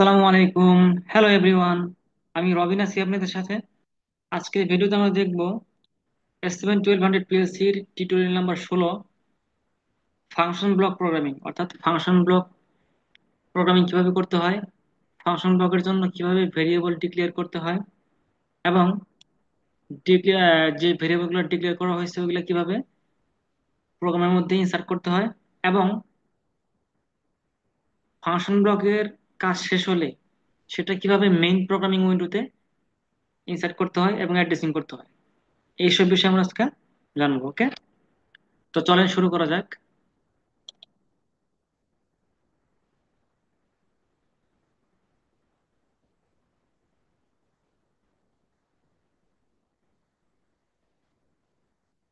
আসসালামু আলাইকুম। Hello everyone. আমি রবিন আছি আপনাদের সাথে। আজকের ভিডিওতে আমরা দেখব S7-1200 পিএলসির tutorial number 16, function block programming. অর্থাৎ ফাংশন ব্লক প্রোগ্রামিং কিভাবে করতে হয়, ফাংশন ব্লকের জন্য কিভাবে ভেরিয়েবল ডিক্লেয়ার করতে হয়, এবং যে ভেরিয়েবলগুলো ডিক্লেয়ার করা হয়েছে ওগুলো কিভাবে প্রোগ্রামের মধ্যে ইনসার্ট করতে হয়, এবং ফাংশন ব্লকের কাজ শেষ হলে সেটা কিভাবে মেইন প্রোগ্রামিং উইন্ডোতে ইনসার্ট করতে হয় এবং অ্যাড্রেসিং করতে হয়, এইসব বিষয়ে আমরা আজকে জানবো। ওকে, তো চলেন শুরু করা যাক।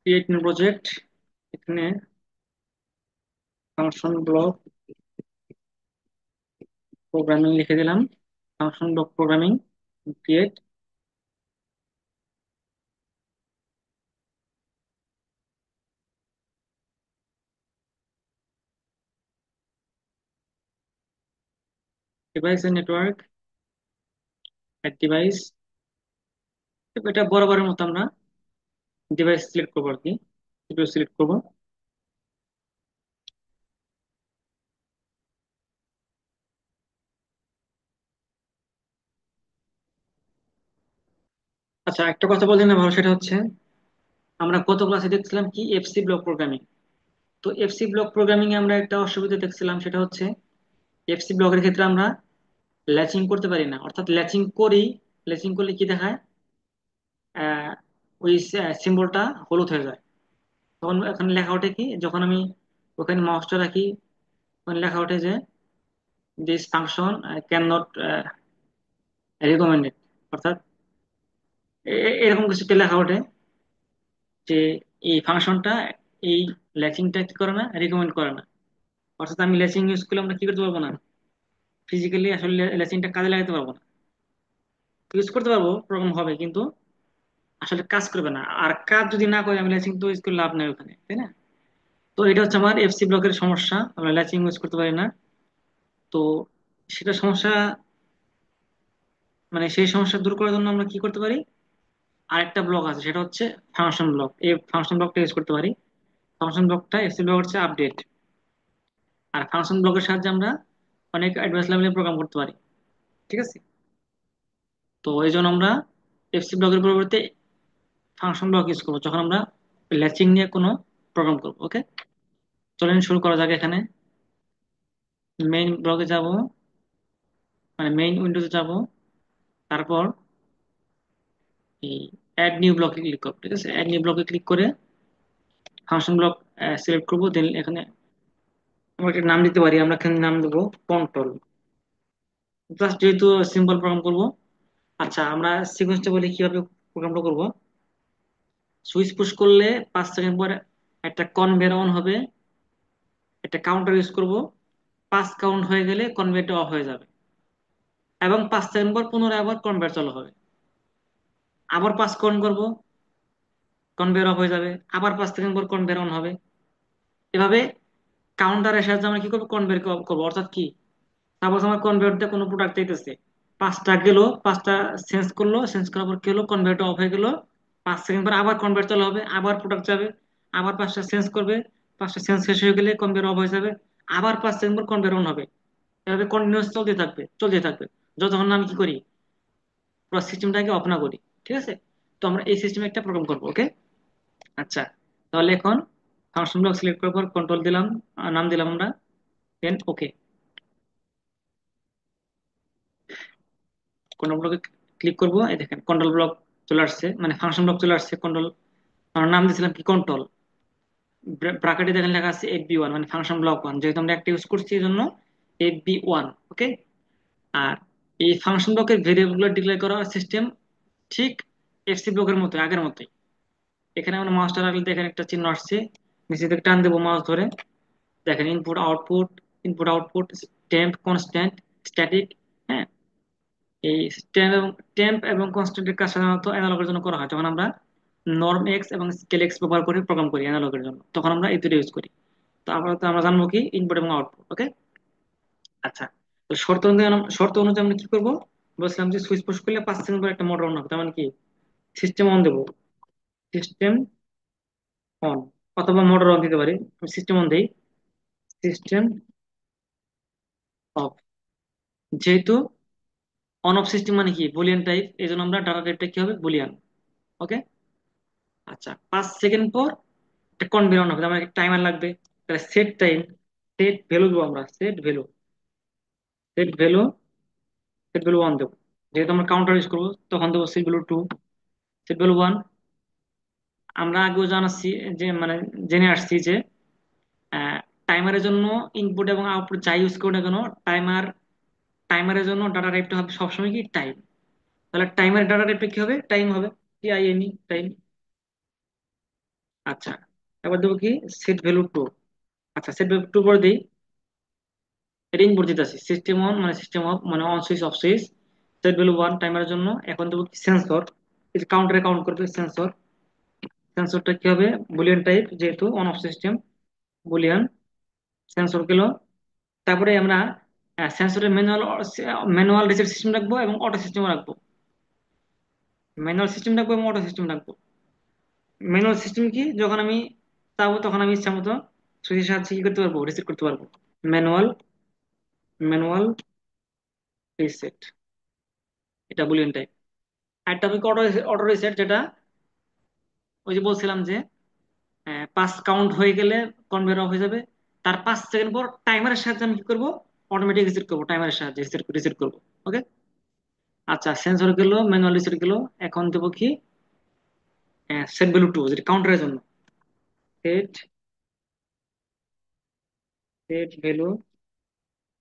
ক্রিয়েট নিউ প্রজেক্ট, এখানে ফাংশন ব্লক প্রোগ্রামিং লিখে দিলাম। Function block programming create. Device and network, add device. এটা বরাবরের মতো আমরা ডিভাইস সিলেক্ট করবো আর কি, সিলেক্ট করবো। আচ্ছা, একটা কথা বলতে না ভালো, সেটা হচ্ছে আমরা গত ক্লাসে দেখছিলাম কি এফসি ব্লক প্রোগ্রামিং। তো এফসি ব্লক প্রোগ্রামিং এ আমরা একটা অসুবিধা দেখছিলাম, সেটা হচ্ছে এফসি ব্লকের ক্ষেত্রে আমরা ল্যাচিং করতে পারি না। অর্থাৎ ল্যাচিং করি, ল্যাচিং করলে কি দেখায়, আহ, ওই সিম্বলটা হলুদ হয়ে যায়। তখন এখানে লেখা ওঠে কি, যখন আমি ওখানে মাউসটা রাখি তখন লেখা ওঠে যে this function can not recommended. অর্থাৎ এরকম কিছু একটা লেখা ওঠে যে এই ফাংশনটা, এই ল্যাচিংটা কি করে না, রিকমেন্ড করে না। অর্থাৎ আমি ল্যাচিং ইউজ করলে আমরা কি করতে পারবো না, ফিজিক্যালি আসলে ল্যাচিংটা কাজে লাগাতে পারবো না। ইউজ করতে পারবো, প্রোগ্রাম হবে, কিন্তু আসলে কাজ করবে না। আর কাজ যদি না করে আমি ল্যাচিং তো ইউজ করে লাভ নেই ওখানে, তাই না? তো এটা হচ্ছে আমার এফসি ব্লকের সমস্যা, আমরা ল্যাচিং ইউজ করতে পারি না। তো সেটা সমস্যা, মানে সেই সমস্যা দূর করার জন্য আমরা কি করতে পারি, আরেকটা ব্লক আছে, সেটা হচ্ছে ফাংশন ব্লক। এই ফাংশন ব্লকটা ইউজ করতে পারি। ফাংশন ব্লকটা এফসি ব্লক হচ্ছে আপডেট। আর ফাংশন ব্লকের সাহায্যে আমরা অনেক অ্যাডভান্স লেভেলে প্রোগ্রাম করতে পারি। ঠিক আছে, তো এই জন্য আমরা এফসি ব্লকের পরিবর্তে ফাংশন ব্লক ইউজ করবো যখন আমরা ল্যাচিং নিয়ে কোনো প্রোগ্রাম করবো। ওকে, চলেন শুরু করা যাক। এখানে মেইন ব্লকে যাব, মানে মেইন উইন্ডোতে যাব, তারপর এই অ্যাড নিউ ব্লকে ক্লিক করবো। ঠিক আছে, অ্যাড নিউ ব্লকে ক্লিক করে ফাংশন ব্লক সিলেক্ট করবো। দেন এখানে আমরা একটা নাম দিতে পারি, আমরা এখানে নাম দেবো কন্ট্রোল। জাস্ট যেহেতু সিম্পল প্রোগ্রাম করব। আচ্ছা, আমরা সিকোয়েন্সটা বলি কিভাবে প্রোগ্রামটা করব। সুইচ পুশ করলে 5 সেকেন্ড পর একটা কনভেয়ার অন হবে, একটা কাউন্টার ইউজ করব। 5 কাউন্ট হয়ে গেলে কনভেয়ারটা অফ হয়ে যাবে, এবং 5 সেকেন্ড পর পুনরায় আবার কনভেয়ার চালু হবে। আবার 5 কাউন্ট করব, কনভেয়ার অফ হয়ে যাবে। আবার 5 সেকেন্ড পর কনভেয়ার অন হবে। এভাবে কাউন্টারের সাহায্যে আমরা কি করবো, কনভেয়ার করবো। অর্থাৎ কি, সাপোজ আমার কনভেয়ারটা কোনো প্রোডাক্ট চাইতেছে, 5টা গেল, 5টা চেঞ্জ করলো, চেঞ্জ করার পর কি হলো, কনভেয়ারটা অফ হয়ে গেল। 5 সেকেন্ড পর আবার কনভেয়ার চালু হবে, আবার প্রোডাক্ট যাবে, আবার 5টা চেঞ্জ করবে, 5টা চেঞ্জ শেষ হয়ে গেলে কনভেয়ার অফ হয়ে যাবে, আবার 5 সেকেন্ড পর কনভেয়ার অন হবে। এভাবে কন্টিনিউস চলতে থাকবে, চলতে থাকবে, যতক্ষণ না আমি কি করি, পুরো সিস্টেমটাকে অফ না করি। ঠিক আছে, তো আমরা এই সিস্টেমে একটা প্রোগ্রাম করবো। ওকে, আচ্ছা, তাহলে এখন ফাংশন ব্লক সিলেক্ট করার পর কন্ট্রোল দিলাম, নাম দিলাম আমরা, দেন ওকে। কন্ট্রোল ব্লকে ক্লিক করবো, এই দেখেন কন্ট্রোল ব্লক চলে আসছে, মানে ফাংশন ব্লক চলে আসছে। কন্ট্রোল, আমরা নাম দিয়েছিলাম কি, কন্ট্রোল। ব্র্যাকেটে দেখেন লেখা আছে FB1, মানে ফাংশন ব্লক 1, যেহেতু আমরা একটা ইউজ করছি এই জন্য FB1। ওকে, আর এই ফাংশন ব্লকের ভেরিয়েবল গুলো ডিক্লেয়ার করার সিস্টেম ঠিক এফসি ব্লকের মতো, আগের মতোই। এখানে আমরা মাউসটা রাখলে দেখেন একটা চিহ্ন আসছে, নিচে থেকে টান দেবো মাউস ধরে, দেখেন input output, input output, temp constant, static. হ্যাঁ, এই টেম্প এবং কনস্ট্যান্টের কাজ সাধারণত অ্যানালগের জন্য করা হয়। যখন আমরা নর্ম এক্স এবং স্কেল এক্স ব্যবহার করে প্রোগ্রাম করি অ্যানালগের জন্য, তখন আমরা এই দুটো ইউজ করি। তো আপাতত আমরা জানবো কি, ইনপুট এবং আউটপুট। ওকে, আচ্ছা, তো শর্ত অনুযায়ী আমরা কি করবো, বলছিলাম যে সুইচ পুশ করলে 5 সেকেন্ড পর একটা মোটর অন হবে, তার মানে কি সিস্টেম অন দেবো, সিস্টেম অন, অথবা মোটর অন দিতে পারি। সিস্টেম অন দেই, সিস্টেম অফ। যেহেতু অন অফ সিস্টেম মানে কি বুলিয়ান টাইপ, এই জন্য আমরা ডাটা টাইপটা কি হবে বুলিয়ান। ওকে। আচ্ছা 5 সেকেন্ড পর একটা কনভেয়ার অন হবে, তার মানে টাইমার লাগবে। তাহলে সেট টাইম, সেট ভ্যালু দেবো আমরা, set value, set value, set value one দেবো। যেহেতু আমরা কাউন্টার ইউজ করবো তখন দেবো set value two, set value one. আমরা আগেও জানাচ্ছি যে মানে জেনে আসছি যে টাইমারের জন্য ইনপুট এবং আউটপুট যাই ইউজ করি না কেন, টাইমার, টাইমারের জন্য ডাটা টাইপটা হবে সবসময় কি টাইম। তাহলে টাইমার ডাটা টাইপটা কি হবে, টাইম হবে, টিআইএমই টাইম। আচ্ছা এবার দেবো কি সেট ভ্যালু টু। আচ্ছা সেট ভ্যালু টু করে দিই, এটা ইনপুট দিতেছি সিস্টেম অন মানে সিস্টেম অফ মানে on switch off switch. Set value one টাইমারের জন্য। এখন দেবো কি সেন্সর, কাউন্টারে কাউন্ট করবে সেন্সর। সেন্সরটা কি হবে বুলিয়ান টাইপ, যেহেতু on of system Boolean, sensor গেল। তারপরে আমরা সেন্সরের ম্যানুয়াল, ম্যানুয়াল রিসেট সিস্টেম রাখবো এবং অটো সিস্টেম রাখবো। ম্যানুয়াল সিস্টেম রাখবো এবং অটো সিস্টেম রাখবো। ম্যানুয়াল সিস্টেম কি, যখন আমি চাবো তখন আমি ইচ্ছা মতো সুইচের সাহায্যে কি করতে পারবো, রিসেট করতে পারবো। ম্যানুয়াল, ম্যানুয়াল রিসেট, এটা বুলিয়ান টাইপ। আর একটা হবে অটো, অটো রিসেট, যেটা ওই যে বলছিলাম যে পাঁচ কাউন্ট হয়ে গেলে কনভেয়ার অফ হয়ে যাবে, তার 5 সেকেন্ড পর টাইমারের সাহায্যে আমি কি করবো, অটোমেটিক রিসেট করবো, টাইমারের সাহায্যে রিসেট রিসেট করবো। ওকে। আচ্ছা সেন্সর গেল, ম্যানুয়াল রিসেট গেল। এখন দেবো কি সেট ভ্যালু টু, যেটা কাউন্টারের জন্য, সেট, সেট ভ্যালু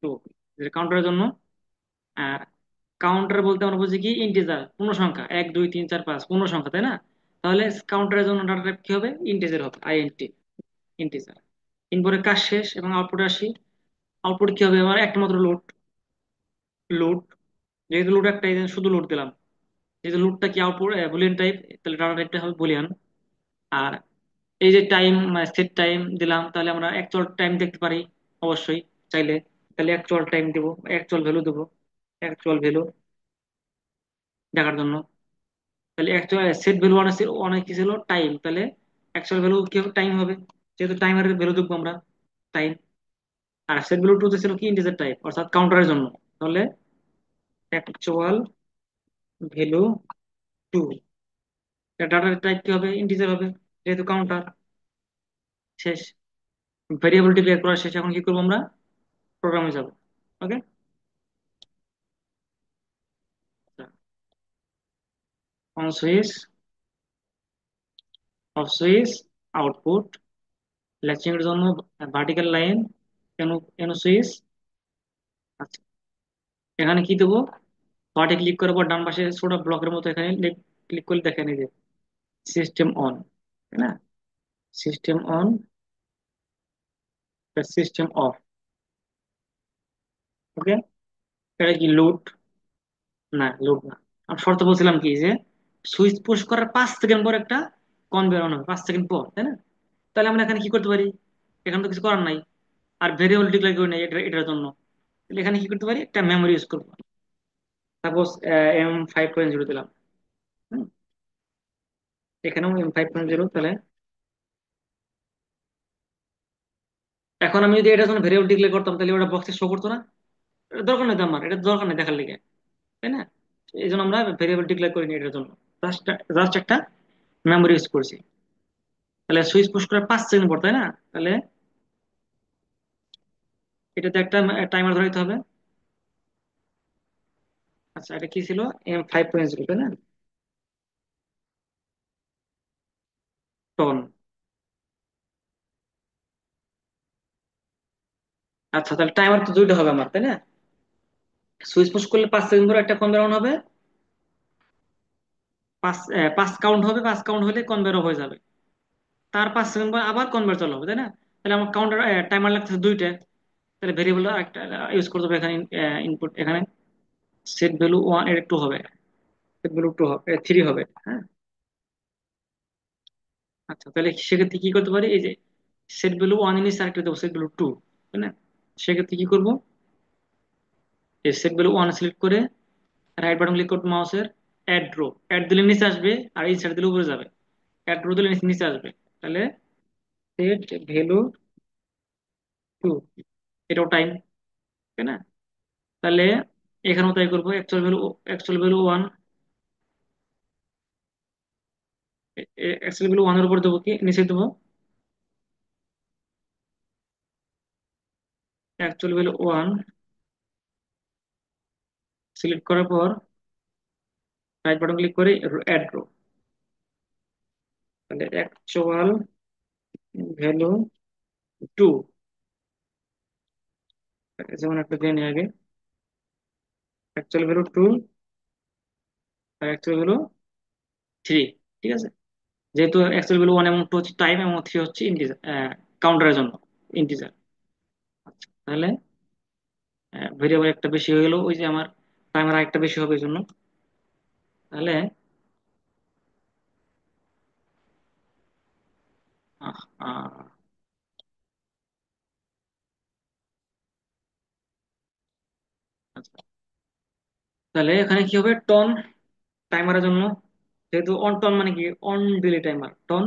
টু, যেটা কাউন্টারের জন্য। আর কাউন্টার বলতে আমরা বুঝি কি ইন্টিজার, পূর্ণ সংখ্যা, 1 2 3 4 5 পূর্ণ সংখ্যা, তাই না? তাহলে কাউন্টারের জন্য ডাটা টাইপ কি হবে, ইন্টিজার হবে, আইএনটি, ইন্টিজার। ইনপুটের কাজ শেষ এবং আউটপুটে আসি। আউটপুট কি হবে আমার, একটা মাত্র লোড, লোড। যেহেতু লোড একটা, এই জন্য শুধু লোড দিলাম। যেহেতু লোডটা কি আউটপুট বুলিয়ান টাইপ, তাহলে ডাটা টাইপটা হবে বুলিয়ান। আর এই যে টাইম, সেট টাইম দিলাম, তাহলে আমরা অ্যাকচুয়াল টাইম দেখতে পারি অবশ্যই চাইলে। তাহলে অ্যাকচুয়াল টাইম দেবো, অ্যাকচুয়াল ভ্যালু দেবো, অ্যাকচুয়াল ভ্যালু দেখার জন্য। তাহলে অ্যাকচুয়াল সেট ভ্যালু অনেক কি ছিল টাইম, তাহলে অ্যাকচুয়াল ভ্যালু কি হবে, টাইম হবে। যেহেতু টাইমারের ভ্যালু দেখবো আমরা, টাইম। আর সেট ভ্যালু টু ছিল কি ইন্টিজার টাইপ অর্থাৎ কাউন্টারের জন্য, তাহলে অ্যাকচুয়াল ভ্যালু টু, ডাটার টাইপ কি হবে, ইন্টিজার হবে, যেহেতু কাউন্টার। শেষ, ভেরিয়েবল ডিক্লেয়ার করা শেষ। এখন কি করবো আমরা, প্রোগ্রামে যাব। Okay. On switch, off switch, output, latching এর জন্য ভার্টিক্যাল লাইন, এনো, এনো সুইচ। আচ্ছা এখানে কি দেবো, বাটে ক্লিক করার পর ডান পাশে ছোট ব্লকের মতো এখানে ক্লিক করলে দেখেন এই যে সিস্টেম অন, তাই না? System on, system off. Okay. এটা কি লুট, না লুট না। আমি শর্ত বলছিলাম কি যে সুইচ পুশ করার 5 সেকেন্ড পর একটা কনভেয়ার অন হবে, 5 সেকেন্ড পর, তাই না? তাহলে আমরা এখানে কি করতে পারি, এখানে তো কিছু করার নাই, আর ভেরিয়েবল ডিক্লেয়ার করি নাই এটার জন্য। তাহলে এখানে কি করতে পারি, একটা মেমোরি ইউজ করবো। সাপোজ M5.0 দিলাম। হুম, এখানেও M5.0, তাহলে এখন আমি যদি এটার জন্য ভেরিয়েবল ডিক্লেয়ার করতাম তাহলে ওটা বক্সে শো করতো না। এটা দরকার নেই তো, আমার এটা দরকার নেই দেখার লিগে, তাই না? এই জন্য আমরা ভেরিয়েবল ডিক্লেয়ার করিনি এটার জন্য, জাস্ট জাস্ট একটা মেমোরি ইউজ করছি। তাহলে সুইচ পুশ করার 5 সেকেন্ড পর, তাই না? তাহলে এটাতে একটা টাইমার ধরাইতে হবে। আচ্ছা এটা কি ছিল, M5.0, তাই না? টন। আচ্ছা তাহলে টাইমার তো দুইটা হবে আমার, তাই না? সুইচ পুশ করলে 5 সেকেন্ড পর একটা কনভেয়ার অন হবে, পাঁচ কাউন্ট হবে, 5 কাউন্ট হলে কনভেয়ার হয়ে যাবে। তার 5 সেকেন্ড পর আবার কনভার্ট চালু হবে, তাই না? তাহলে আমার কাউন্টার টাইমার লাগতেছে দুইটা। তাহলে ভেরিয়েবল একটা ইউজ করতে হবে এখানে, ইনপুট এখানে সেট ভ্যালু ওয়ান, এর টু হবে, সেট ভ্যালু টু হবে, থ্রি হবে, হ্যাঁ। আচ্ছা তাহলে সেক্ষেত্রে কি করতে পারি, এই যে সেট ভ্যালু ওয়ান ইনিস আরেকটা দেবো সেট ভ্যালু টু, তাই না? সেক্ষেত্রে কি করবো, এই সেট ভ্যালু ওয়ান সিলেক্ট করে রাইট বাটন ক্লিক করতে মাউসের, অ্যাড রো, অ্যাড দিলে নিচে আসবে, আর ইনসার্ট দিলে উপরে যাবে। অ্যাড রো দিলে নিচে নিচে আসবে। তাহলে সেট ভ্যালু টু, এটাও টাইম, তাই না? তাহলে এখানেও তাই করবো, actual value one, actual value ওয়ানের উপর দেবো, কি নিচে দেবো অ্যাকচুয়াল ভ্যালু ওয়ান, সিলেক্ট করার পর রাইট বাটন ক্লিক করে অ্যাড রো। তাহলে অ্যাকচুয়াল ভ্যালু টু, যেমন একটা দিয়ে নিই আগে, অ্যাকচুয়াল ভ্যালু টু আর অ্যাকচুয়াল ভ্যালু থ্রি। ঠিক আছে, যেহেতু অ্যাকচুয়াল ভ্যালু ওয়ান এবং টু হচ্ছে টাইম এবং থ্রি হচ্ছে ইন্টিজার, কাউন্টারের জন্য ইন্টিজার। আচ্ছা, তাহলে ভেরিয়েবল একটা বেশি হয়ে গেল, ওই যে আমার টাইমার একটা বেশি হবে এই জন্য। তাহলে আহ, আহ, আচ্ছা, তাহলে এখানে কি হবে, টন টাইমারের জন্য, যেহেতু অন টন মানে কি, অন দিলে টাইমার, টন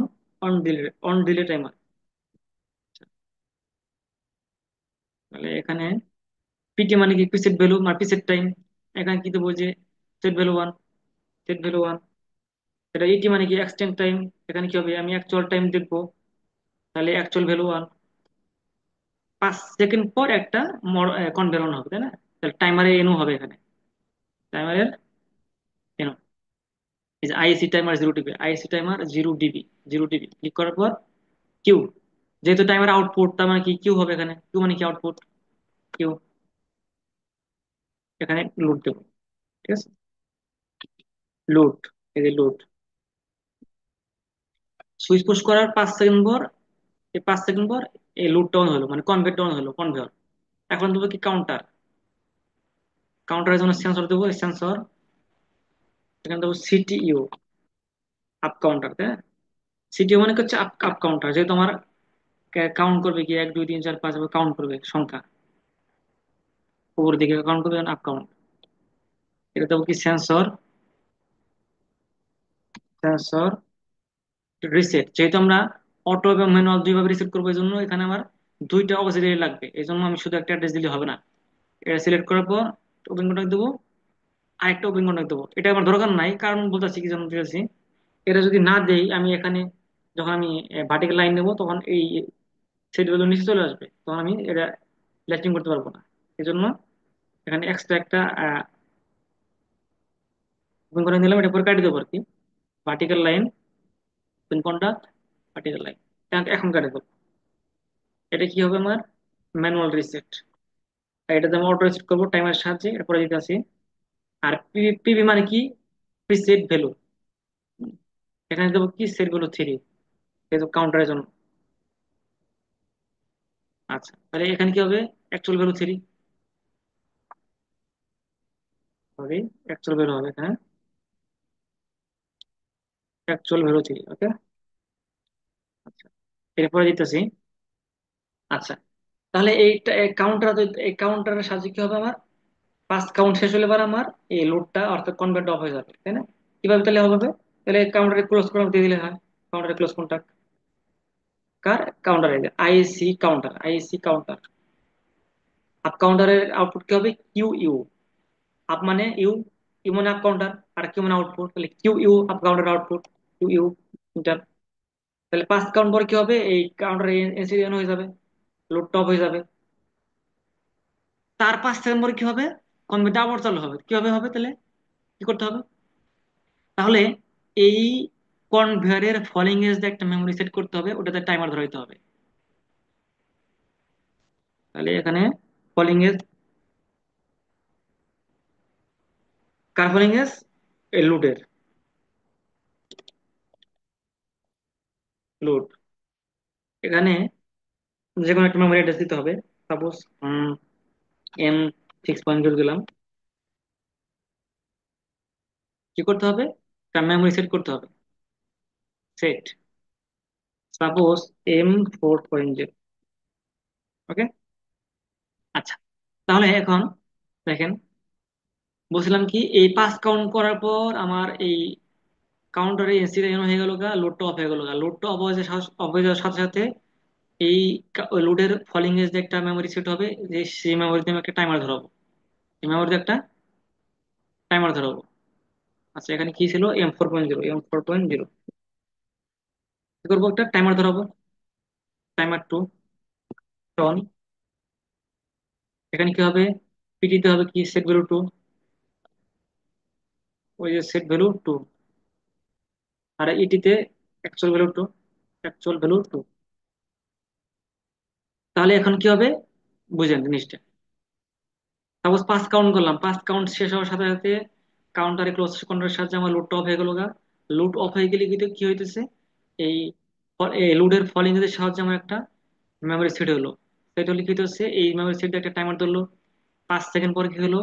অন দিলে টাইমার। তাহলে এখানে পিটি মানে কি, পিসেট ভ্যালু মানে পিসেট টাইম। এখানে কি দেবো যে set value one, set value one. এটা ইটি মানে কি, এক্সটেন্ড টাইম। এখানে কি হবে, আমি অ্যাকচুয়াল টাইম দেখবো, তাহলে অ্যাকচুয়াল ভ্যালু ওয়ান। 5 সেকেন্ড পর একটা কনভেরন হবে, তাই না? তাহলে টাইমারে এনও হবে এখানে, টাইমারের এনও। এই যে IAC timer 0 DB, IAC timer 0 DB, 0 DB click করার পর কিউ, যেহেতু টাইমার আউটপুট, তার মানে কি কিউ হবে এখানে, কিউ মানে কি আউটপুট, কিউ। এখানে লোড দেবো, ঠিক আছে, লোড, এই যে লোড। সুইচ পুশ করার 5 সেকেন্ড পর, এই 5 সেকেন্ড পর এই লোড ডাউন হলো, মানে কনভের ডাউন হলো, কনভেয়র। এখন দেবো কি কাউন্টার, কাউন্টারের জন্য সেন্সর দেবো, সেন্সর। এখানে দেবো সিটিইউ, আপ কাউন্টার, তাই না? সিটিইউ মানে কি হচ্ছে আপ আপ কাউন্টার, যেহেতু আমার কাউন্ট করবে কি 1 2 3 4 5 কাউন্ট করবে সংখ্যা, উপর দিকে কাউন্ট করবে, আপ কাউন্ট। এটা দেবো কি সেন্সর, সেন্সর রিসেট। যেহেতু আমরা অটো এবং ম্যানুয়াল দুইভাবে রিসেট করবো, এই জন্য এখানে আমার দুইটা অক্সিলারি লাগবে, এই জন্য আমি শুধু একটা অ্যাড্রেস দিলে হবে না। এটা সিলেক্ট করার পর ওপেন কন্ট্যাক্ট দেবো, আরেকটা ওপেন কন্ট্যাক্ট দেবো। এটা আমার দরকার নাই, কারণ বলতেছি কি জন্য দিতেছি, এটা যদি না দেই আমি এখানে, যখন আমি ভার্টিক্যাল লাইন নেবো তখন এই সেট ভ্যালু নিচে চলে আসবে, তখন আমি এটা ল্যাচিং করতে পারবো না। এই জন্য এখানে এক্সট্রা একটা ওপেন করে নিলাম, এটা পরে কাটিয়ে দেবো আর কি, vertical line, open contact, vertical line, এখন কাটিয়ে দেবো। এটা কি হবে আমার ম্যানুয়াল রিসেট। এটাতে আমি অটো রিসেট করবো টাইমের সাহায্যে, এরপরে দিতে আসি। আর পিভি মানে কি, প্রিসেট ভ্যালু। এখানে দেবো কি সেট ভ্যালু থ্রি, যেহেতু কাউন্টারের জন্য। আচ্ছা, তাহলে এখানে কি হবে, actual value three, sorry, actual value হবে এখানে, অ্যাকচুয়াল ভ্যালু থ্রি, ওকে। আচ্ছা, এরপরে দিতেছি। আচ্ছা, তাহলে এইটা এই কাউন্টারের সাহায্যে কি হবে আমার, ফার্স্ট কাউন্ট শেষ হলে এবার আমার এই লোডটা অর্থাৎ কনভার্ট অফ হয়ে যাবে, তাই না? কিভাবে তাহলে হবে, তাহলে কাউন্টারে ক্লোজ করে দিয়ে দিলে হয়, কাউন্টারে ক্লোজ কন্টাক্ট, কার কাউন্টারে, ISC counter, ISC counter. Up কাউন্টারের আউটপুট কি হবে, কিউ ইউ। আপ মানে ইউ, ইউ মানে আপ কাউন্টার, আর কিউ মানে আউটপুট, তাহলে Q U up counter output, Q U enter. তাহলে 5 কাউন্ট পরে কি হবে, এই কাউন্টার এনসিডিএন হয়ে যাবে, লোড টপ হয়ে যাবে। তার 5 সেকেন্ড পরে কি হবে, কনভার্ট আবার চালু হবে, কিভাবে হবে তাহলে, কি করতে হবে, তাহলে এই কনভেয়ারের ফলিং এজ একটা মেমরি সেট করতে হবে, ওটাতে টাইমার ধরাইতে হবে। তাহলে এখানে ফলিং এজ, কার ফলিং এজ, এই লোডের, লোড। এখানে যে কোনো একটা মেমোরি অ্যাড্রেস দিতে হবে, সাপোজ M6.0 দিলাম। কি করতে হবে, তার মেমোরি সেট করতে হবে, সেট সাপোজ M4.0, ওকে। আচ্ছা, তাহলে এখন দেখেন, বলছিলাম কি এই পাঁচ কাউন্ট করার পর আমার এই কাউন্টারে এসিটা এন হয়ে গেল গা, লোডটা অফ হয়ে গেল গা। লোডটা অফ হয়ে যাওয়ার সাথে সাথে এই লোডের ফলিং এজ একটা মেমোরি সেট হবে, যে সেই মেমোরিতে আমি একটা টাইমার ধরাবো। এই মেমোরিতে একটা টাইমার ধরাবো। আচ্ছা, এখানে কি ছিল? M4.0, M4.0 কি করবো? একটা টাইমার ধরাবো, টাইমার টু অন। এখানে কি হবে? পিটিতে হবে কি? সেট ভ্যালু টু, ওই যে সেট ভ্যালু টু। আর ইটিতে actual value two, actual value two. তাহলে এখন কি হবে বুঝেন জিনিসটা? সাপোজ পাঁচ কাউন্ট করলাম, পাঁচ কাউন্ট শেষ হওয়ার সাথে সাথে কাউন্টারে ক্লোজ কাউন্টারের সাহায্যে আমার লোডটা অফ হয়ে গেল গা। লোড অফ হয়ে গেলে কিন্তু কি হইতেছে? এই লোডের ফলিং এর সাহায্যে আমার একটা মেমোরি সেট হলো। সেট হলে কি হচ্ছে? এই মেমোরি সেট একটা টাইমার ধরলো। 5 সেকেন্ড পর কি হলো?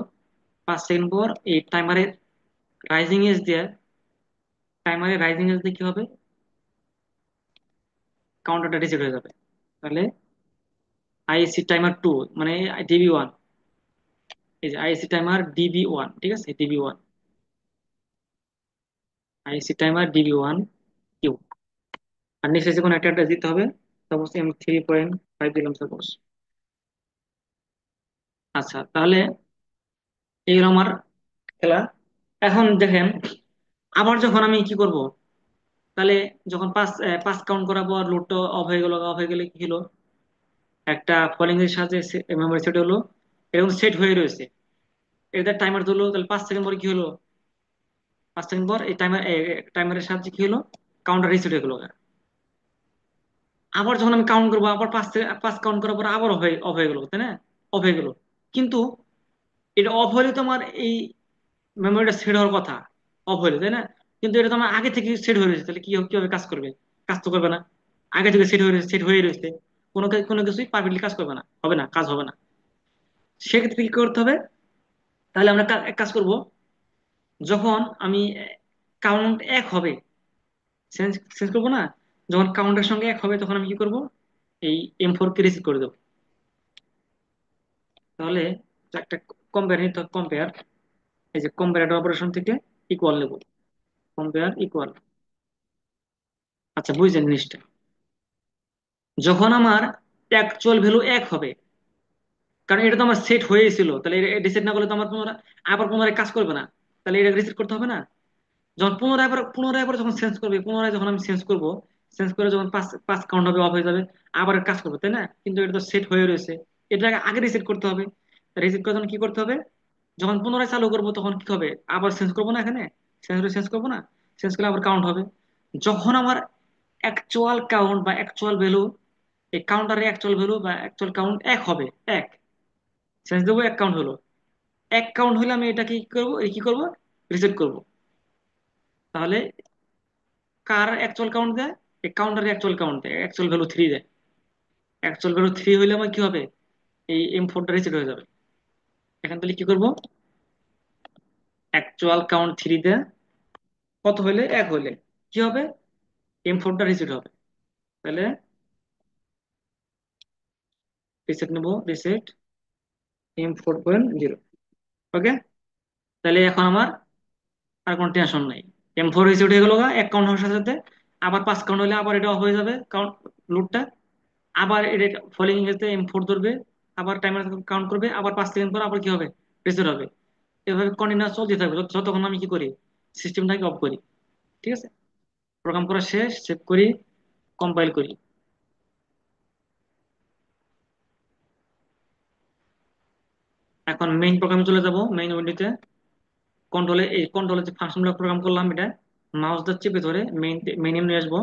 5 সেকেন্ড পর এই টাইমারের রাইজিং এজ দিয়ে কি হবে? কাউন্টারটা রিসেট হয়ে যাবে। তাহলে আইএসসি টাইমার টু, মানে DB1, এই যে আইএসসি টাইমার DB1, ঠিক আছে? DB1, ISC timer DB1 Q. আর নিচে যে কোনো একটা অ্যাড্রেস দিতে হবে। সাপোজ M3.5 দিলাম সাপোজ। আচ্ছা, তাহলে এই হলো আমার খেলা। এখন দেখেন, আবার যখন আমি কি করব, তাহলে যখন পাঁচ কাউন্ট করার পর লোডটা অফ হয়ে গেল, অফ হয়ে গেলে কি হলো? একটা ফলিং এর সাহায্যে মেমোরি সেট হলো। এরকম সেট হয়ে রয়েছে। এটা টাইমার ধরলো, তাহলে 5 সেকেন্ড পরে কি হলো? 5 সেকেন্ড পর এই টাইমারের সাহায্যে কি হলো? কাউন্টার রিসেট হয়ে গেলো। আবার যখন আমি কাউন্ট করবো, আবার পাঁচ কাউন্ট করার পর আবার অফ হয়ে গেলো, তাই না? অফ হয়ে গেল। কিন্তু এটা অফ হলে তো আমার এই মেমোরিটা সেট হওয়ার কথা, অফ হলে, তাই না? কিন্তু এটা তো আমার আগে থেকে সেট হয়ে রয়েছে, তাহলে কিভাবে কাজ করবে? কাজ তো করবে না। আগে থেকে সেট হয়ে রয়েছে, কোনো কিছুই পারফেক্টলি কাজ করবে না, হবে না, কাজ হবে না। সেক্ষেত্রে কি করতে হবে? তাহলে আমরা এক কাজ করব। যখন আমি কাউন্ট এক হবে, চেঞ্জ চেঞ্জ করবো না? যখন কাউন্টের সঙ্গে এক হবে তখন আমি কি করব? এই M4 কে রিসেট করে দেবো। তাহলে একটা কম্পেয়ার নিতে, কম্পেয়ার, এই যে কম্পারেটর অপারেশন থেকে ইকুয়াল নেব। Compare equal. আচ্ছা, বুঝছেন জিনিসটা? যখন আমার অ্যাকচুয়াল ভ্যালু এক হবে, কারণ এটা তো আমার সেট হয়েছিল, তাহলে রিসেট না করলে তো আমার পুনরায় কাজ করবে না। তাহলে এটা রিসেট করতে হবে না? যখন পুনরায় আবার যখন চেঞ্জ করবে, পুনরায় যখন আমি চেঞ্জ করব, চেঞ্জ করে যখন পাঁচ পাঁচ কাউন্ট হবে, অফ হয়ে যাবে, আবার কাজ করবে, তাই না? কিন্তু এটা তো সেট হয়ে রয়েছে। এটাকে আগে রিসেট করতে হবে। রিসেট করার জন্য কি করতে হবে? যখন পুনরায় চালু করব তখন কি হবে? আবার চেঞ্জ করবো না? এখানে চেঞ্জ করবো না? চেঞ্জ করলে আবার কাউন্ট হবে। যখন আমার অ্যাকচুয়াল কাউন্ট বা অ্যাকচুয়াল ভ্যালু, এই কাউন্টারের অ্যাকচুয়াল ভ্যালু বা অ্যাকচুয়াল কাউন্ট এক হবে, এক, চেঞ্জ দেবো, এক কাউন্ট হলো। এক কাউন্ট হলে আমি এটাকে কি করবো? রিসেট করব। তাহলে কার অ্যাকচুয়াল কাউন্ট দেয়? এই কাউন্টারের অ্যাকচুয়াল কাউন্ট দেয়, অ্যাকচুয়াল ভ্যালু থ্রি দেয়। অ্যাকচুয়াল ভ্যালু থ্রি হইলে আমার কি হবে? এই M4টা রিসেট হয়ে যাবে। এখান থেকে কি করব? অ্যাকচুয়াল কাউন্ট থ্রি দেয়, কত হইলে? এক হইলে কি হবে? M4টা রিসেট হবে। তাহলে রিসেট নেবো, রিসেট M4.0। ওকে, তাহলে এখন আমার আর কোনো টেনশন নাই। M4 রিসেট হয়ে গেল গা, এক কাউন্ট হওয়ার সাথে সাথে। আবার পাঁচ কাউন্ট হলে আবার এটা অফ হয়ে যাবে, কাউন্ট লুটটা। আবার এটা ফলিং এতে M4 ধরবে, আবার টাইমার কাউন্ট করবে, আবার 5 সেকেন্ড পর আবার কি হবে? রিসেট হবে। এভাবে কন্টিনিউয়াস চলতে থাকবে যতক্ষণ আমি কি করি? সিস্টেমটাকে অফ করি। ঠিক আছে? প্রোগ্রাম করা শেষ, সেভ করি, কম্পাইল করি। এখন মেইন প্রোগ্রামে চলে যাব, মেইন উইন্ডোতে। কন্ট্রোলে যে ফাংশন ব্লক প্রোগ্রাম করলাম, এটা মাউস দিয়ে চেপে ধরে মেইন নিয়ে আসবো।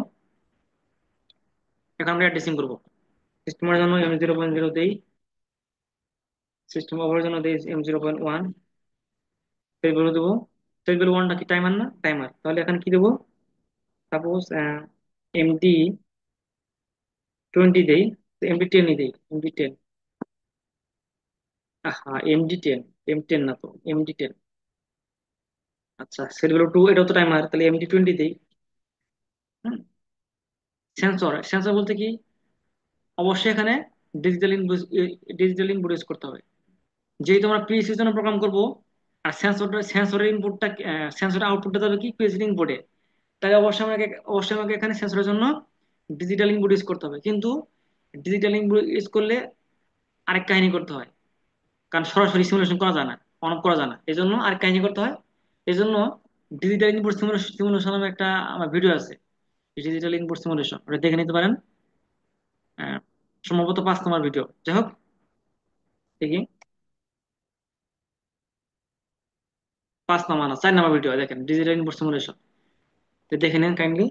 এখন আমরা অ্যাড্রেসিং করবো। সিস্টেমের জন্য M0.0 দেই, সিস্টেম ওভারের জন্য দেই M0.1। সেট ভ্যালু দেবো। সেট ভ্যালু ওয়ানটা কি টাইমার না? টাইমার। তাহলে এখন কি দেবো? সাপোজ MD20 দেই, MD10 দেই, MD10। হ্যাঁ, MD10, M10 না তো, MD10। আচ্ছা, সেট ভ্যালু টু, এটাও তো টাইমার, তাহলে MD20 দেই। সেন্সর, সেন্সর বলতে কি? অবশ্যই এখানে digital input, digital input use করতে হবে। যেহেতু আমরা পিএলসির জন্য প্রোগ্রাম করব, আর সেন্সরের ইনপুটটা, সেন্সরের আউটপুটটা যাবে কি পিএলসির ইনপুটে, তাহলে অবশ্যই আমাকে এখানে সেন্সরের জন্য ডিজিটাল ইনপুট ইউজ করতে হবে। কিন্তু ডিজিটাল ইনপুট ইউজ করলে আরেক কাহিনী করতে হয়, কারণ সরাসরি সিমুলেশন করা যায় না, অন অফ করা যায় না, এই জন্য আরেক কাহিনী করতে হয়। এই জন্য ডিজিটাল ইনপুট সিমুলেশন নামে একটা আমার ভিডিও আছে, ডিজিটাল ইনপুট সিমুলেশন, ওটা দেখে নিতে পারেন। আহ, সম্ভবত 5 নম্বর ভিডিও, যাই হোক, দেখি। 5 নম্বর না, 4 নম্বর ভিডিও দেখেন, ডিজিটাল ইনপুট সিমুলেশন, দেখে নেন কাইন্ডলি।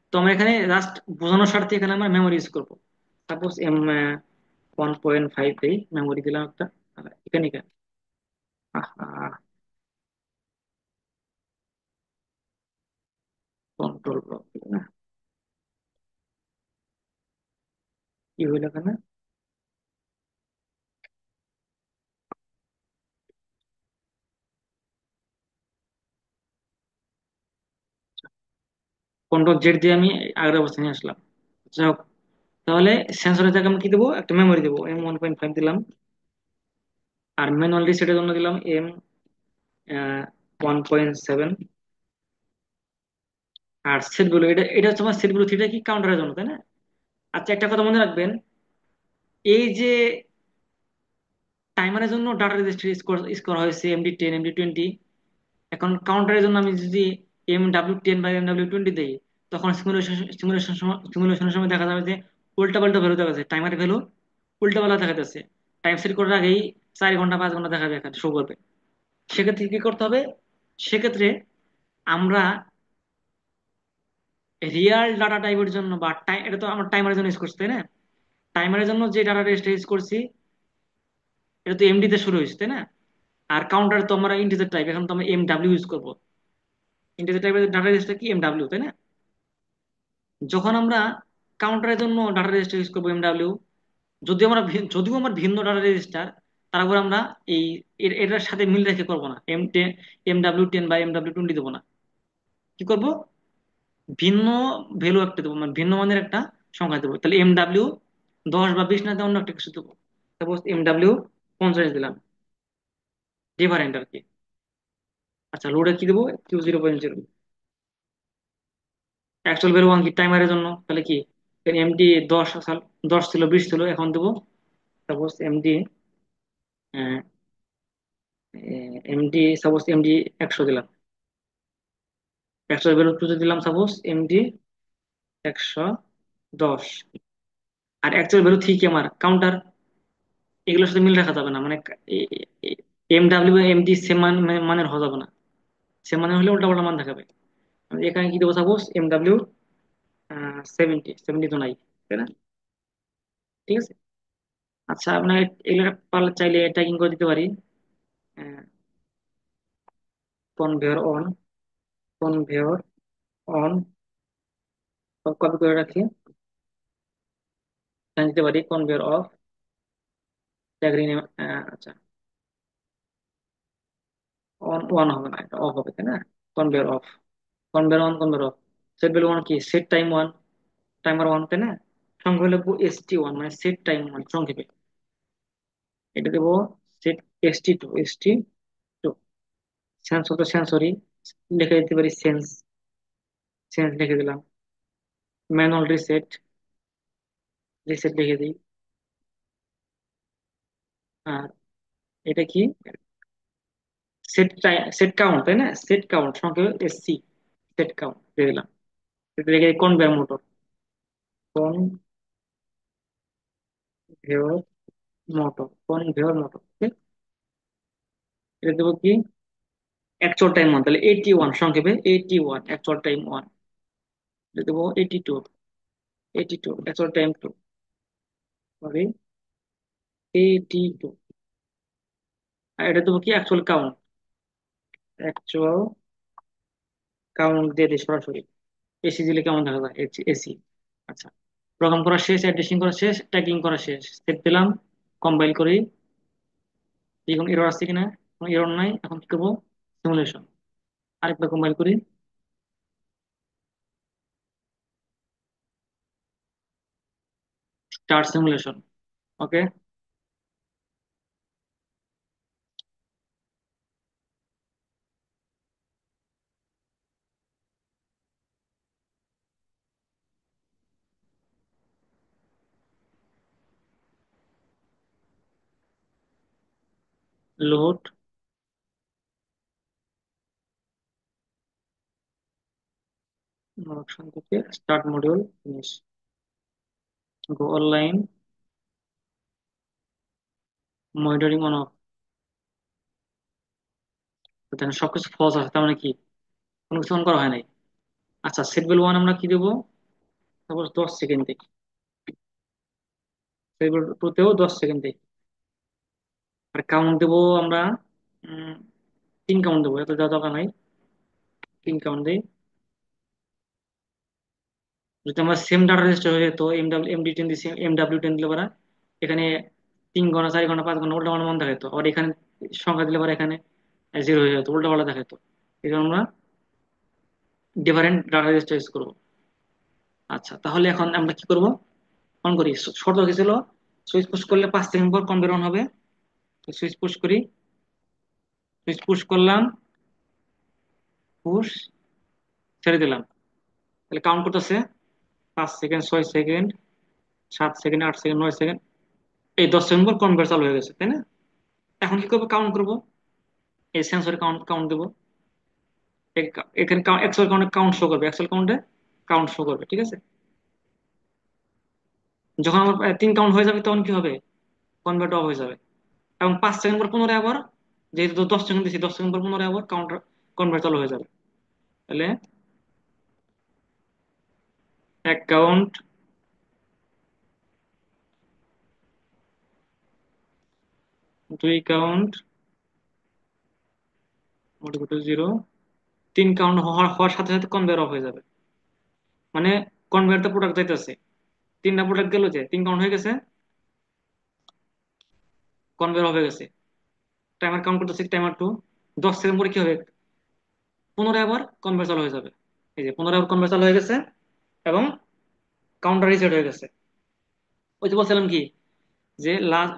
তো আমরা এখানে জাস্ট বোঝানোর স্বার্থে এখানে আমরা মেমোরি ইউজ করবো। সাপোজ 1.5 এই মেমোরি দিলাম একটা, এখানে এখানে কন্ট্রোল ব্লক না, কি হইলো এখানে, কন্ট্রোল জেড দিয়ে আমি আগের অবস্থায় নিয়ে আসলাম। যাই হোক, তাহলে সেন্সরের জায়গায় আমি কি দেবো, একটা মেমোরি দেবো, M1.5 দিলাম। আর ম্যানুয়াল রিসেটের জন্য দিলাম M1.7। আর সেট গুলো, এটা এটা হচ্ছে আমার সেট গুলো থ্রিটা কি কাউন্টারের জন্য, তাই না? আচ্ছা, একটা কথা মনে রাখবেন, এই যে টাইমারের জন্য ডাটা রেজিস্টার ইউজ করা হয়েছে MD10 MD20, এখন কাউন্টারের জন্য আমি যদি MW10 বা MW20 দেই, তখন সিমুলেশনের সময় দেখা যাবে যে উল্টা পাল্টা ভ্যালু দেখা যাচ্ছে, টাইমারের ভ্যালু উল্টা পাল্টা দেখা যাচ্ছে। টাইম সেট করার আগেই 4 ঘন্টা 5 ঘন্টা দেখা যায়, শো করবে। সেক্ষেত্রে কি করতে হবে, সেক্ষেত্রে আমরা রিয়াল ডাটা টাইপের জন্য বা টাইম, এটা তো আমরা টাইমারের জন্য ইউজ করছি, তাই না? টাইমারের জন্য যে ডাটা রেজিস্টার ইউজ করছি, এটা তো MD তে শুরু হয়েছে, তাই না? আর কাউন্টার তো আমরা ইন্টিজার টাইপ, এখন তো আমরা MW ইউজ করবো। ইন্টিজার টাইপের ডাটা রেজিস্টার কি MW, তাই না? যখন আমরা কাউন্টারের জন্য ডাটা রেজিস্টার ইউজ করবো MW, যদিও আমার ভিন্ন ডাটা রেজিস্টার, তারপর আমরা এই এটার সাথে মিল রেখে করবো না, MW10 বা MW20 দেবো না। কি করব, ভিন্ন ভ্যালু একটা দেবো, মানে ভিন্ন মানের একটা সংখ্যা দেবো। তাহলে MW10 বা 20 না দিয়ে অন্য একটা কিছু দেবো। সাপোজ MW50 দিলাম, ডিফারেন্ট আর কি। আচ্ছা, লোডে কি দেবো, Q0.0। অ্যাকচুয়াল ভ্যালু 1 কি টাইমারের জন্য, তাহলে কি MD 10 ছিল, 20 ছিল, এখন দেবো সাপোজ এমডি 100 দিলাম। একশো ভ্যালু টুতে দিলাম সাপোজ MD 110। আর অ্যাকচুয়াল ভ্যালু ঠিক আমার কাউন্টার, এগুলোর সাথে মিল রাখা যাবে না, মানে MW MD সেম মানের হওয়া যাবে না। সেম মানের হলে উল্টা পাল্টা মান দেখাবে। আমি এখানে কি দেবো, সাপোজ MW 70 তো নাই, তাই না? ঠিক আছে। আচ্ছা, আপনার এগুলো পারলে চাইলে ট্যাগিং করে দিতে পারি। Conveyor on, conveyor on, copy করে রাখি, দিতে পারি কনভেয়র অফ, ট্যাগ রিনেম। আচ্ছা, অন ওয়ান হবে না, এটা অফ হবে, তাই না? Conveyor of, conveyor on, conveyor of. Set value 1 কি, সেট টাইম 1, টাইমার 1, তাই না? সংখ্যা লিখবো ST1, মানে সেট টাইম 1 সংক্ষেপে। এটা দেবো সেট ST2, সেন্স হতো সেন্সরি, লিখে দিতে পারি সেন্স, সেন্স লিখে দিলাম। ম্যানুয়াল রিসেট, রিসেট লিখে দিই। আর এটা কি, সেট কাউন্ট, তাই না? সেট কাউন্ট সংক্ষেপে SC, সেট কাউন্ট দিয়ে দিলাম। এটা লিখে conveyor motor, conveyor motor, conveyor motor. এটা দেবো কি, অ্যাকচুয়াল টাইম 1, তাহলে 81 সংক্ষেপে 81, অ্যাকচুয়াল টাইম 1। এটা দেবো 82, 82 অ্যাকচুয়াল টাইম 2, সরি 82। আর এটা দেবো কি, অ্যাকচুয়াল কাউন্ট, অ্যাকচুয়াল কাউন্ট দিয়ে দিই সরাসরি। এসি দিলে কেমন দেখা যায়, এসি। আচ্ছা, প্রোগ্রাম করা শেষ, অ্যাড্রেসিং করা শেষ, ট্যাগিং করা শেষ, সেভ দিলাম। কম্পাইল করি, দেখুন এরর আসছে কিনা। কোনো এরর নাই। এখন কি করবো, সিমুলেশন, আরেকবার কম্পাইল করি, স্টার্ট সিমুলেশন। ওকে, লোড অপশন থেকে start module finish, go online, monitoring on of. দেখেন সবকিছু ফলস আছে, তার মানে কি কোনো কিছু অন করা হয় নাই। আচ্ছা, সেটবেল ওয়ান আমরা কি দেবো, তারপর 10 সেকেন্ড দিই। সেটবেল টুতেও 10 সেকেন্ড দিই। আর কাউন্ট দেবো আমরা, উম, 3 কাউন্ট দেবো, এত দেওয়া দরকার নাই। 3 কাউন্ট দিই। যদি আমার সেম ডাটা রেজিস্টার হয়ে যেত, এমডি 10 দিছি, MW10 দিলে পরে এখানে 3 ঘন্টা 4 ঘন্টা 5 ঘন্টা উল্টা পাল্টা মন দেখাতো, আর এখানে সংখ্যা দিলে পরে এখানে 0 হয়ে যেত, উল্টা পাল্টা দেখাতো। এই জন্য আমরা ডিফারেন্ট ডাটা রেজিস্টার ইউজ করবো। আচ্ছা, তাহলে এখন আমরা কি করব, অন করি। শর্ত কি ছিল, সুইচ পুশ করলে 5 সেকেন্ড পর কনভের অন হবে। তো সুইচ পুশ করি, সুইচ পুশ করলাম, পুশ, ছেড়ে দিলাম, তাহলে কাউন্ট করতেছে 5 second, 6 second, 7 second, 8 second, 9 second, এই 10 সেকেন্ড পর কনভার্ট চালু হয়ে গেছে, তাই না? এখন কি করবো, কাউন্ট করবো, এই সেন্সরে কাউন্ট কাউন্ট দেবো। এখানে অ্যাকচুয়াল কাউন্টে কাউন্ট শো করবে, অ্যাকচুয়াল কাউন্টে কাউন্ট শো করবে, ঠিক আছে? যখন আমার 3 কাউন্ট হয়ে যাবে তখন কি হবে, কনভার্ট অফ হয়ে যাবে। এবং 5 সেকেন্ড পর পুনরায় আবার, যেহেতু তো 10 সেকেন্ড দিচ্ছি, 10 সেকেন্ড পর পুনরায় আবার কাউন্টার কনভার্ট চালু হয়ে যাবে। তাহলে 1 কাউন্ট, 2 কাউন্ট, মোটামুটি 0, 3 কাউন্ট হওয়ার সাথে সাথে কনভেয়ার অফ হয়ে যাবে। মানে কনভেয়ার তো প্রোডাক্ট যাইতেছে, 3টা প্রোডাক্ট গেল, যে 3 কাউন্ট হয়ে গেছে, কনভেয়ার অফ হয়ে গেছে। টাইমার কাউন্ট করতেছে, টাইমার 2, 10 সেকেন্ড পরে কি হবে, পুনরায় আবার কনভেয়ার চালু হয়ে যাবে। এই যে পুনরায় আবার কনভেয়ার চালু হয়ে গেছে, এবং কাউন্টার রিসেট হয়ে গেছে। ওই যে বলছিলাম কি, যে লাস্ট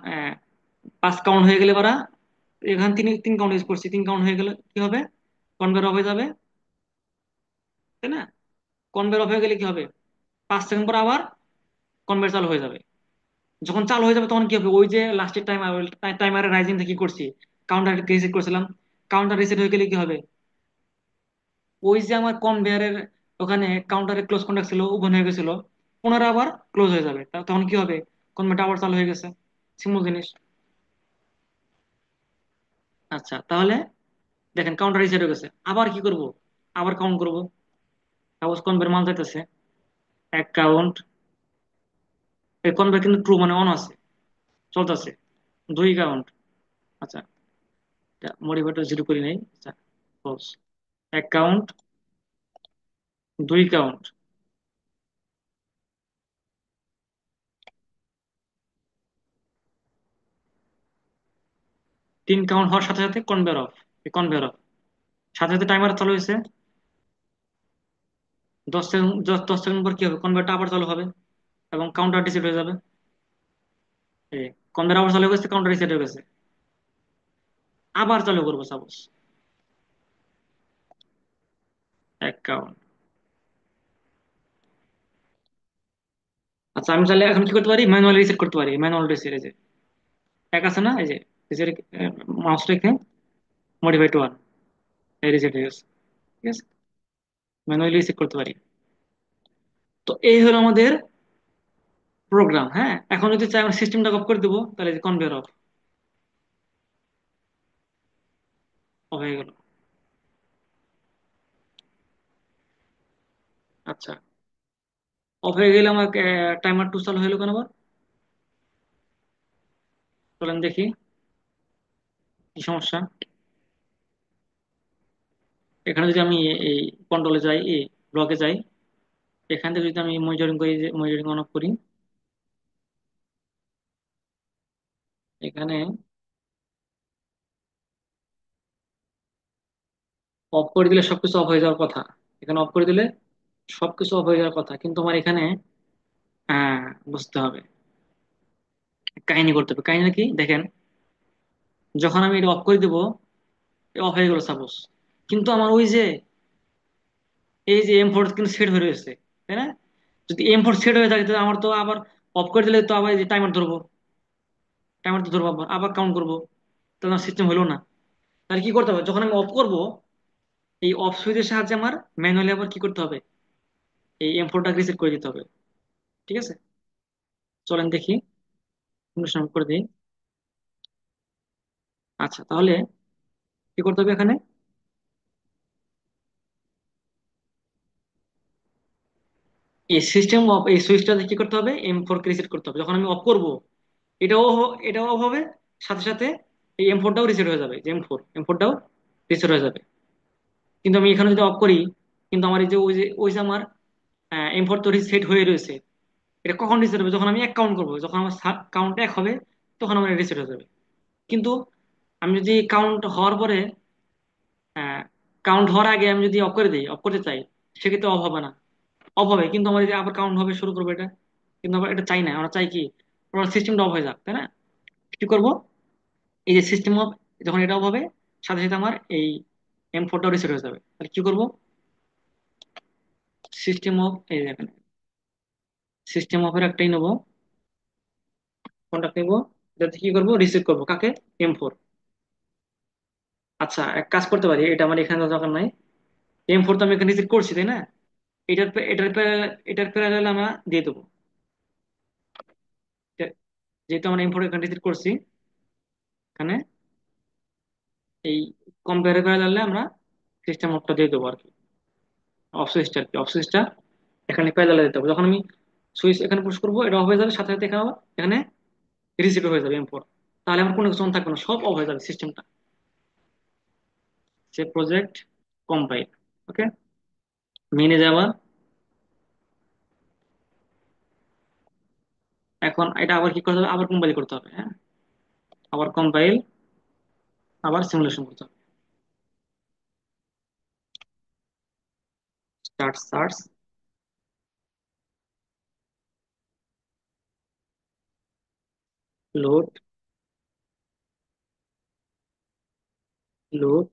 5 কাউন্ট হয়ে গেলে পারা, এখানে 3 কাউন্ট ইউজ করছি, 3 কাউন্ট হয়ে গেলে কি হবে, কনভেয়ার অফ হয়ে যাবে, তাই না? কনভেয়ার অফ হয়ে গেলে কি হবে, 5 সেকেন্ড পর আবার কনভেয়ার চালু হয়ে যাবে। যখন চালু হয়ে যাবে তখন কি হবে, ওই যে লাস্টের টাইমারের রাইজিং থেকে কি করছি, কাউন্টার রিসেট করছিলাম, কাউন্টার রিসেট হয়ে গেলে কি হবে, ওই যে আমার কনভেয়ারের ওখানে কাউন্টারে ক্লোজ কন্টাক্ট ছিল, ওপেন হয়ে গেছিল, পুনরায় আবার ক্লোজ হয়ে যাবে। তখন কি হবে, কনভেয়ারটা আবার চালু হয়ে গেছে, সিম্পল জিনিস। আচ্ছা, তাহলে দেখেন কাউন্টার রিসেট হয়ে গেছে, আবার কি করব, আবার কাউন্ট করব। সাপোজ কনভেয়ার মাল যাইতেছে, 1 কাউন্ট, এই কনভেয়ার কিন্তু ট্রু মানে অন আছে, চলতেছে। 2 কাউন্ট, আচ্ছা, মডিফায়ারটা 0 করি নাই, আচ্ছা, false। 1 কাউন্ট, 2 কাউন্ট, 3 কাউন্ট হওয়ার সাথে সাথে কনভেয়ার অফ। এই কনভেয়ার অফ সাথে সাথে টাইমার চালু হয়েছে, 10 সেকেন্ড, 10 সেকেন্ড পর কি হবে, কনভেয়ারটা আবার চালু হবে, এবং কাউন্টার রিসেট হয়ে যাবে। এই কনভেয়ার আবার চালু হয়ে গেছে, কাউন্টার রিসেট হয়ে গেছে, আবার চালু করবো সাপোজ 1 কাউন্ট। আচ্ছা, আমি চাইলে এখন কি করতে পারি, ম্যানুয়ালি রিসেট করতে পারি। ম্যানুয়াল রিসেট, এই যে এক আছে না, এই যে রিসেট, মাউস রেখে মডিফাই টু 1, এই রিসেট হয়ে গেছে, ঠিক আছে? ম্যানুয়ালি রিসেট করতে পারি। তো এই হলো আমাদের প্রোগ্রাম। হ্যাঁ, এখন যদি চাই আমরা সিস্টেমটা অফ করে দেবো, তাহলে কনভেয়ার অফ, অফ হয়ে গেল। আচ্ছা, অফ হয়ে গেলে আমার টাইমার 2 চালু হলো কেন আবার, চলেন দেখি কি সমস্যা। এখানে যদি আমি এই কন্ট্রোলে যাই, এই ব্লকে যাই, এখান থেকে যদি আমি মনিটরিং করি, যে মনিটরিং অন অফ করি, এখানে অফ করে দিলে সবকিছু অফ হয়ে যাওয়ার কথা। এখানে অফ করে দিলে সবকিছু অফ হয়ে যাওয়ার কথা, কিন্তু আমার এখানে, হ্যাঁ, বুঝতে হবে, কাহিনী করতে হবে। কাহিনী কি দেখেন, যখন আমি এটা অফ করে দেবো, অফ হয়ে গেল সাপোজ, কিন্তু আমার ওই যে এই যে M4 কিন্তু সেট হয়ে রয়েছে, তাই না? যদি M4 সেট হয়ে থাকে, তাহলে আমার তো আবার অফ করে দিলে তো আবার টাইমার ধরবো, টাইমার তো ধরবো, আবার আবার কাউন্ট করবো, তাহলে সিস্টেম হলো না। তাহলে কি করতে হবে, যখন আমি অফ করব, এই অফ সুইচের সাহায্যে আমার ম্যানুয়ালি আবার কি করতে হবে, এই M4টা রিসেট করে দিতে হবে। ঠিক আছে, চলেন দেখি, সিমুলেশন করে দিই। আচ্ছা, তাহলে কি করতে হবে এখানে, এই সুইচটাতে কি করতে হবে, M4 কে রিসেট করতে হবে। যখন আমি অফ করব, এটাও অফ হবে, সাথে সাথে এই M4টাও রিসেট হয়ে যাবে, যে এম ফোরটাও রিসেট হয়ে যাবে। কিন্তু আমি এখানে যদি অফ করি, কিন্তু আমার এই যে ওই যে আমার M4 তো রিসেট হয়ে রয়েছে। এটা কখন রিসেট হবে, যখন আমি এক কাউন্ট করবো, যখন আমার কাউন্ট এক হবে, তখন আমার রিসেট হয়ে যাবে। কিন্তু আমি যদি কাউন্ট হওয়ার পরে, কাউন্ট হওয়ার আগে আমি যদি অফ করে দিই, অফ করতে চাই, সেক্ষেত্রে অফ হবে না। অফ হবে, কিন্তু আমার এই যে আবার কাউন্ট হবে শুরু করবো এটা, কিন্তু আমরা এটা চাই না। আমরা চাই কি, পুরো সিস্টেমটা অফ হয়ে যাক, তাই না? কি করব, এই যে সিস্টেম অফ, যখন এটা অফ হবে, সাথে সাথে আমার এই M4টাও রিসেট হয়ে যাবে। তাহলে কি করব, সিস্টেম অফ, এই দেখেন, সিস্টেম অফের একটাই নেবো, কন্টাক্ট নিবো, এটাতে কি করবো, রিসেট করবো কাকে, M4। আচ্ছা, এক কাজ করতে পারি, এটা আমার এখানে দরকার নাই। M4 তো আমি এখানে রিসেট করছি, তাই না? এটার প্যারালাল আমরা দিয়ে দেবো। যেহেতু আমরা M4 এখানে রিসেট করছি, এখানে এই কম্পেয়ার প্যারালালে আমরা সিস্টেম অফটা দিয়ে দেবো আর কি, অফ সুইচটা আর কি, অফ সুইচটা এখানে প্যারালালে দিতে হবে। যখন আমি সুইচ এখানে পুশ করবো, এটা অফ হয়ে যাবে, সাথে সাথে এখানে এখানে রিসেট হয়ে যাবে M4। তাহলে আমার কোনো কিছু on থাকবে না, সব অফ হয়ে যাবে সিস্টেমটা। সে প্রজেক্ট, কম্পাইল, ওকে, মেনে যাওয়া। এখন এটা আবার কি করতে হবে, আবার কম্পাইল করতে হবে, হ্যাঁ, আবার কম্পাইল, আবার সিমুলেশন করতে হবে। Start search, load, load,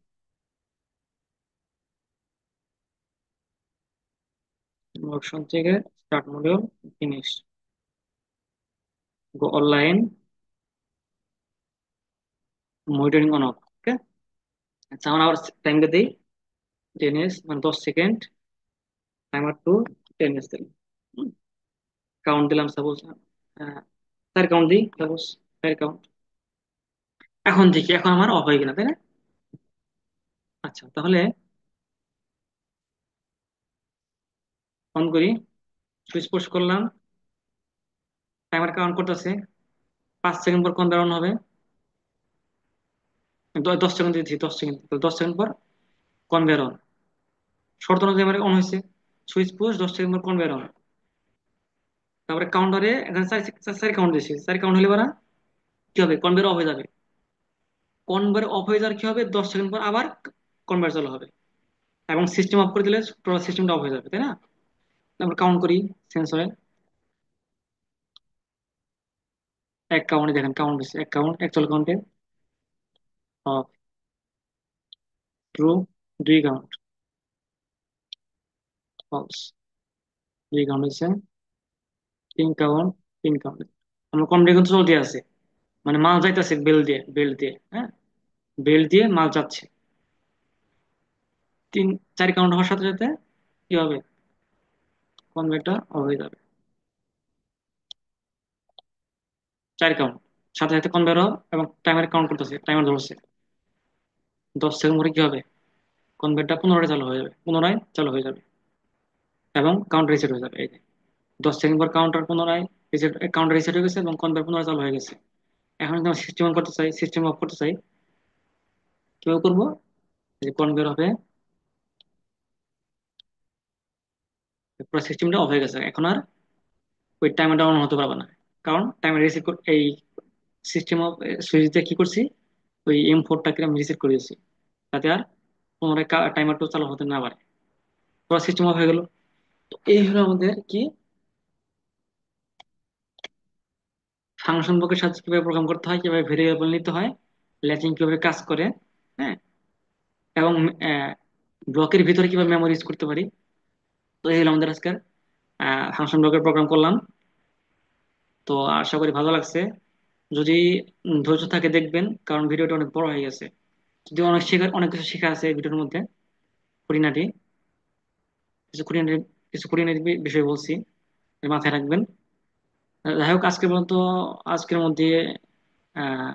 option থেকে start module, finish, go online, monitoring on off, okay. আচ্ছা, আমরা আবার টাইমটা দিই, 10 মানে 10 সেকেন্ড, টাইমার টু 10 দিলাম, কাউন্ট দিলাম সাপোজ, তার কাউন্ট দিই সাপোজ, তার কাউন্ট। এখন দেখি, এখন আমার অফ হয়ে গেল, তাই না? আচ্ছা, তাহলে অন করি, সুইচ পুশ করলাম, টাইমার কাউন্ট করতেছে, 5 সেকেন্ড পর কোন অন হবে, 10 সেকেন্ড দিয়েছি, 10 সেকেন্ড, 10 সেকেন্ড পর কনভেয়ার অন, শর্ত অনুযায়ী আমার অন হয়েছে। সুইচ পুশ, 10 সেকেন্ড পর কনভেয়ার অন। তারপরে কাউন্টারে এখানে 4 কাউন্ট দিয়েছি, 4 কাউন্ট হলে পরে কি হবে, কনভেয়ার অফ হয়ে যাবে। কনভেয়ার অফ হয়ে যাওয়ার কি হবে, 10 সেকেন্ড পর আবার কনভেয়ার চালু হবে, এবং সিস্টেম অফ করে দিলে পুরো সিস্টেমটা অফ হয়ে যাবে, তাই না? তারপর কাউন্ট করি সেন্সরে, এক কাউন্টে দেখেন কাউন্ট দিচ্ছে, এক কাউন্ট, অ্যাকচুয়াল কাউন্টে off, true, 2 count, false, 2 count হচ্ছে, 3 কাউন্ট, 3 কাউন্ট। আমার কমপ্লিট কিন্তু চলতে আছে, মানে মাল যাইতেছে বেল দিয়ে, হ্যাঁ, বেল দিয়ে মাল যাচ্ছে। 4 কাউন্ট হওয়ার সাথে সাথে কি হবে, কনভেরটা অফ হয়ে যাবে। 4 কাউন্ট, সাথে সাথে কনভের অফ, এবং টাইমার কাউন্ট করতেছে, টাইমার ধরছে, 10 সেকেন্ড পরে কি হবে, কনভেরটা পুনরায় চালু হয়ে যাবে, এবং কাউন্ট রিসেট হয়ে যাবে। এই যে 10 সেকেন্ড পর কাউন্টার পুনরায় রিসেট, কাউন্টার রিসেট হয়ে গেছে এবং কনভের পুনরায় চালু হয়ে গেছে। এখন যদি আমরা সিস্টেম অন করতে চাই, সিস্টেম অফ করতে চাই, কিভাবে করবো, যে কনভের হবে, পুরো সিস্টেমটা অফ হয়ে গেছে, এখন আর ওই টাইমারটা অন হতে পারবে না। কারণ টাইমার রিসেট, এই সিস্টেম অফ সুইচটা কি করছি, ওই M4টাকে আমি রিসেট করে দিয়েছি, যাতে আর পুনরায় টাইমারটা চালু হতে না পারে, পুরো সিস্টেম অফ হয়ে গেল। তো এই হলো আমাদের কি, ফাংশন ব্লকের সাথে কিভাবে প্রোগ্রাম করতে হয়, কিভাবে ভেরিয়েবল নিতে হয়, ল্যাচিং কিভাবে কাজ করে, হ্যাঁ, এবং ব্লকের ভিতরে কিভাবে মেমোরি ইউজ করতে পারি। তো এই হলো আমাদের আজকের ফাংশন ব্লকের প্রোগ্রাম করলাম। তো আশা করি ভালো লাগছে। যদি ধৈর্য থাকে দেখবেন, কারণ ভিডিওটা অনেক বড় হয়ে গেছে। যদি অনেক শেখা, অনেক কিছু শেখা আছে ভিডিওর মধ্যে, খুঁটিনাটি কিছু খুঁটিনাটি কিছু খুঁটিনাটি বিষয় বলছি, এটা মাথায় রাখবেন। যাই হোক, আজকের পর্যন্ত, আজকের মধ্যে আহ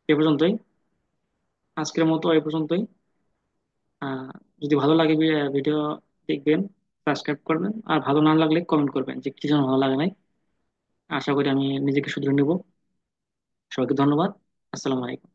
এ পর্যন্তই, আজকের মতো এ পর্যন্তই। আহ যদি ভালো লাগে ভিডিও দেখবেন, সাবস্ক্রাইব করবেন, আর ভালো না লাগলে কমেন্ট করবেন যে কি জন্য ভালো লাগে নাই। আশা করি আমি নিজেকে শুধরে নেব। সবাইকে ধন্যবাদ। আসসালামু আলাইকুম।